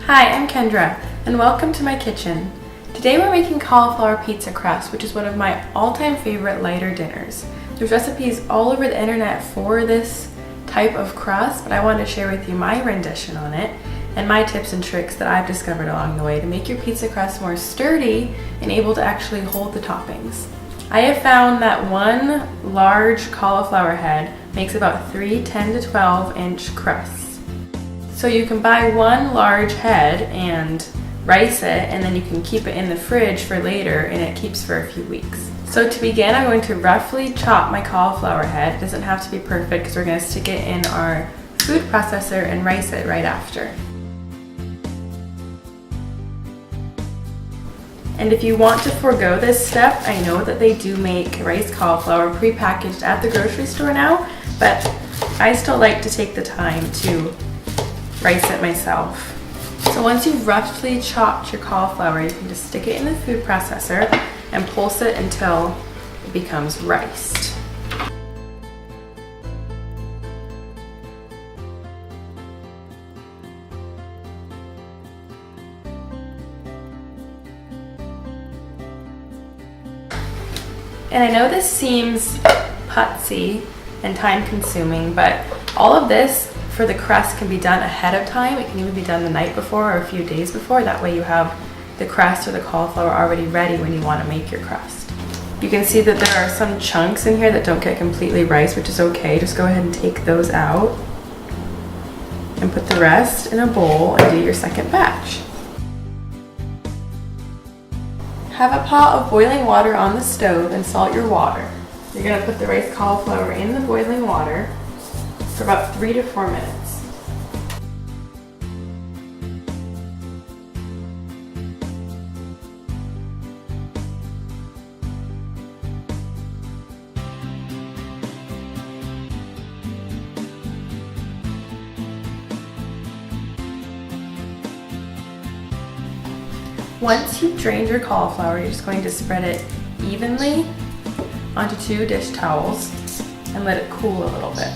Hi, I'm Kyndra, and welcome to my kitchen. Today we're making cauliflower pizza crust, which is one of my all-time favorite lighter dinners. There's recipes all over the internet for this type of crust, but I wanted to share with you my rendition on it and my tips and tricks that I've discovered along the way to make your pizza crust more sturdy and able to actually hold the toppings. I have found that one large cauliflower head makes about 3 10 to 12 inch crusts. So you can buy one large head and rice it, and then you can keep it in the fridge for later and it keeps for a few weeks. So to begin, I'm going to roughly chop my cauliflower head. It doesn't have to be perfect because we're going to stick it in our food processor and rice it right after. And if you want to forego this step, I know that they do make riced cauliflower pre-packaged at the grocery store now, but I still like to take the time to rice it myself. So once you've roughly chopped your cauliflower, you can just stick it in the food processor and pulse it until it becomes riced. And I know this seems putsy and time consuming, but all of this for the crust can be done ahead of time. It can even be done the night before or a few days before. That way you have the crust or the cauliflower already ready when you want to make your crust. You can see that there are some chunks in here that don't get completely riced, which is okay. Just go ahead and take those out and put the rest in a bowl and do your second batch. Have a pot of boiling water on the stove and salt your water. You're going to put the riced cauliflower in the boiling water for about 3 to 4 minutes. Once you've drained your cauliflower, you're just going to spread it evenly onto 2 dish towels and let it cool a little bit.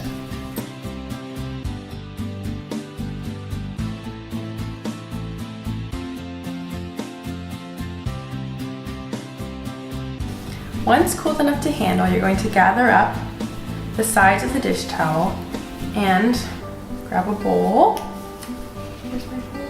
Once cooled enough to handle, you're going to gather up the sides of the dish towel and grab a bowl. Here's my bowl.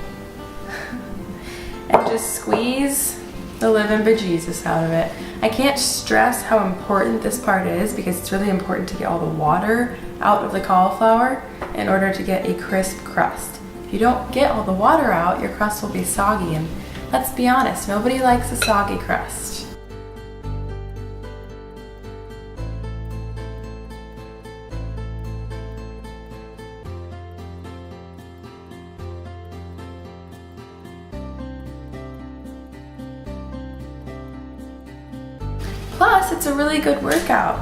And just squeeze the living bejesus out of it. I can't stress how important this part is because it's really important to get all the water out of the cauliflower in order to get a crisp crust. If you don't get all the water out, your crust will be soggy, and let's be honest, nobody likes a soggy crust. Plus, it's a really good workout.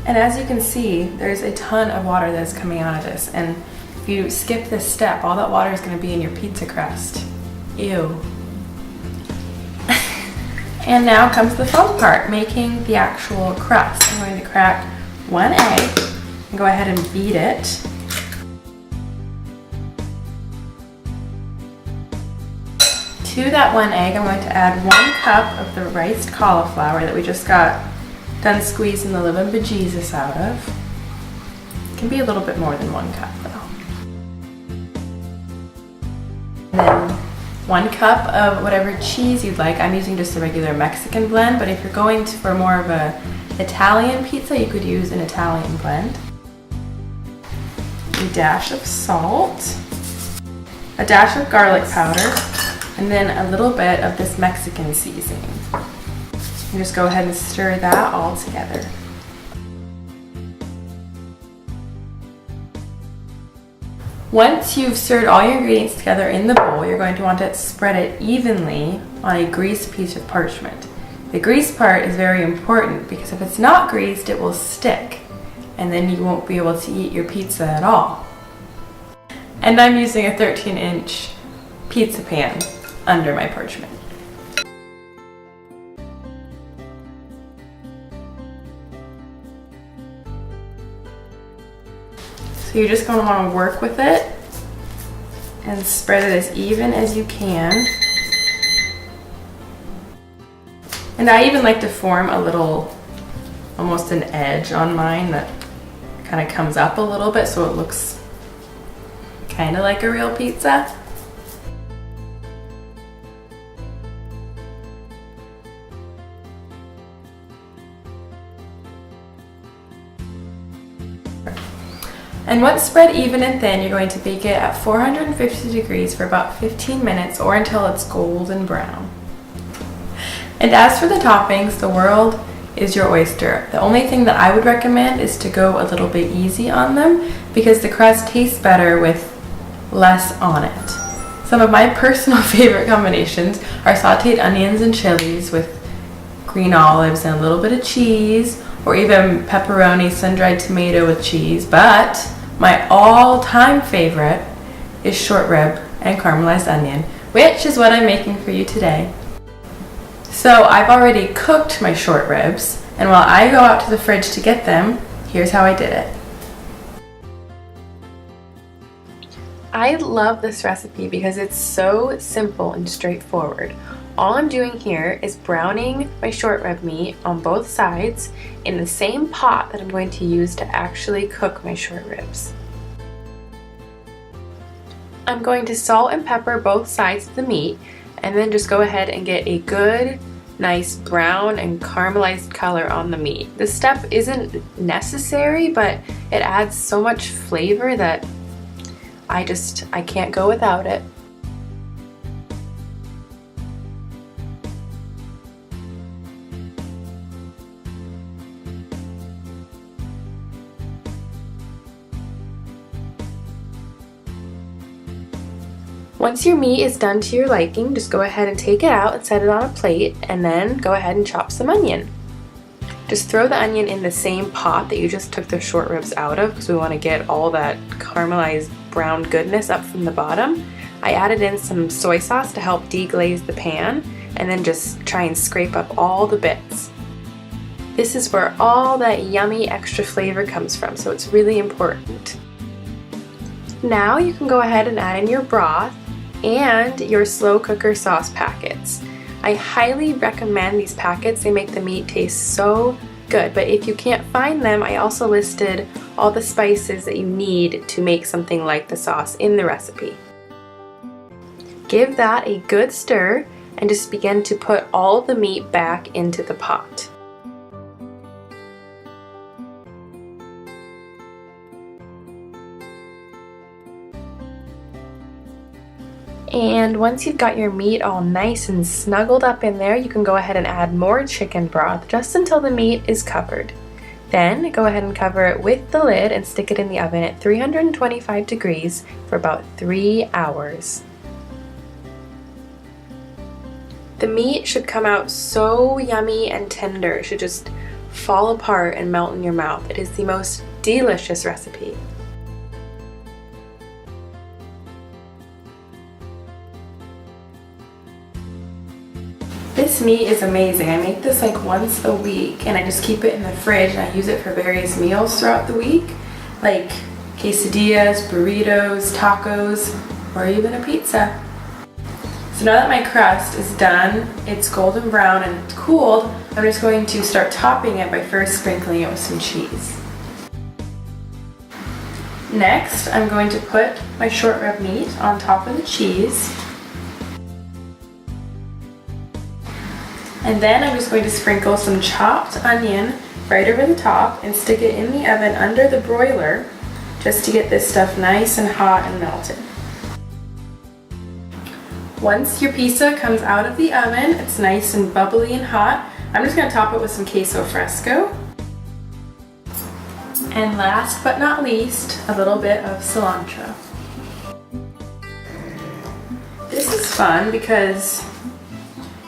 And as you can see, there's a ton of water that's coming out of this. And if you skip this step, all that water is going to be in your pizza crust. Ew. And now comes the fun part, making the actual crust. I'm going to crack 1 egg and go ahead and beat it. To that 1 egg, I'm going to add 1 cup of the riced cauliflower that we just got done squeezing the living bejesus out of. It can be a little bit more than 1 cup though. And then 1 cup of whatever cheese you'd like. I'm using just a regular Mexican blend, but if you're going for more of a Italian pizza, you could use an Italian blend. A dash of salt, a dash of garlic powder, and then a little bit of this Mexican seasoning. And just go ahead and stir that all together. Once you've stirred all your ingredients together in the bowl, you're going to want to spread it evenly on a greased piece of parchment. The grease part is very important because if it's not greased, it will stick, and then you won't be able to eat your pizza at all. And I'm using a 13-inch pizza pan under my parchment. So you're just going to want to work with it and spread it as even as you can. And I even like to form a little, almost an edge on mine that kind of comes up a little bit so it looks kind of like a real pizza. And once spread even and thin, you're going to bake it at 450 degrees for about 15 minutes or until it's golden brown. And as for the toppings, the world is your oyster. The only thing that I would recommend is to go a little bit easy on them because the crust tastes better with less on it. Some of my personal favorite combinations are sauteed onions and chilies with green olives and a little bit of cheese, or even pepperoni, sun-dried tomato with cheese, but my all-time favorite is short rib and caramelized onion, which is what I'm making for you today. So I've already cooked my short ribs, and while I go out to the fridge to get them, here's how I did it. I love this recipe because it's so simple and straightforward. All I'm doing here is browning my short rib meat on both sides in the same pot that I'm going to use to actually cook my short ribs. I'm going to salt and pepper both sides of the meat and then just go ahead and get a good, nice brown and caramelized color on the meat. This step isn't necessary, but it adds so much flavor that I can't go without it. Once your meat is done to your liking, just go ahead and take it out and set it on a plate, and then go ahead and chop some onion. Just throw the onion in the same pot that you just took the short ribs out of because we want to get all that caramelized brown goodness up from the bottom. I added in some soy sauce to help deglaze the pan, and then just try and scrape up all the bits. This is where all that yummy extra flavor comes from, so it's really important. Now you can go ahead and add in your broth and your slow cooker sauce packets. I highly recommend these packets. They make the meat taste so good, but if you can't find them, I also listed all the spices that you need to make something like the sauce in the recipe. Give that a good stir and just begin to put all the meat back into the pot. And once you've got your meat all nice and snuggled up in there, you can go ahead and add more chicken broth just until the meat is covered. Then go ahead and cover it with the lid and stick it in the oven at 325 degrees for about 3 hours. The meat should come out so yummy and tender. It should just fall apart and melt in your mouth. It is the most delicious recipe. This meat is amazing. I make this like once a week and I just keep it in the fridge and I use it for various meals throughout the week, like quesadillas, burritos, tacos, or even a pizza. So now that my crust is done, it's golden brown and it's cooled, I'm just going to start topping it by first sprinkling it with some cheese. Next, I'm going to put my short rib meat on top of the cheese. And then I'm just going to sprinkle some chopped onion right over the top and stick it in the oven under the broiler just to get this stuff nice and hot and melted. Once your pizza comes out of the oven, it's nice and bubbly and hot, I'm just going to top it with some queso fresco. And last but not least, a little bit of cilantro. This is fun because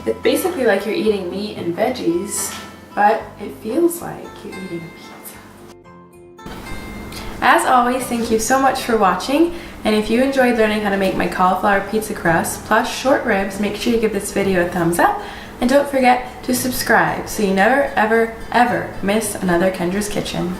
it's basically like you're eating meat and veggies, but it feels like you're eating pizza. As always, thank you so much for watching, and if you enjoyed learning how to make my cauliflower pizza crust plus short ribs, make sure you give this video a thumbs up, and don't forget to subscribe so you never ever miss another Kyndra's Kitchen.